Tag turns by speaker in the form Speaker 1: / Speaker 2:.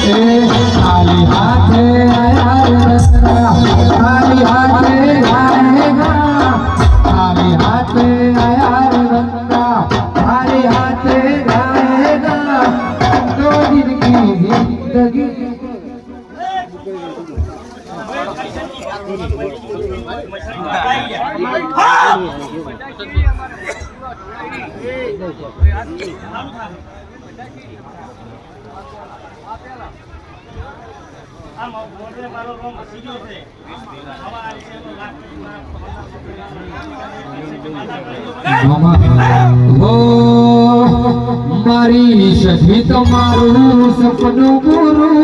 Speaker 1: खाली हाथे आया रत्ना खाली हाथे जाएगा खाली हाथे आया रत्ना खाली हाथे जाएगा 2 दिन की जिंदगी મારી સખી તમારું સપનું પૂરું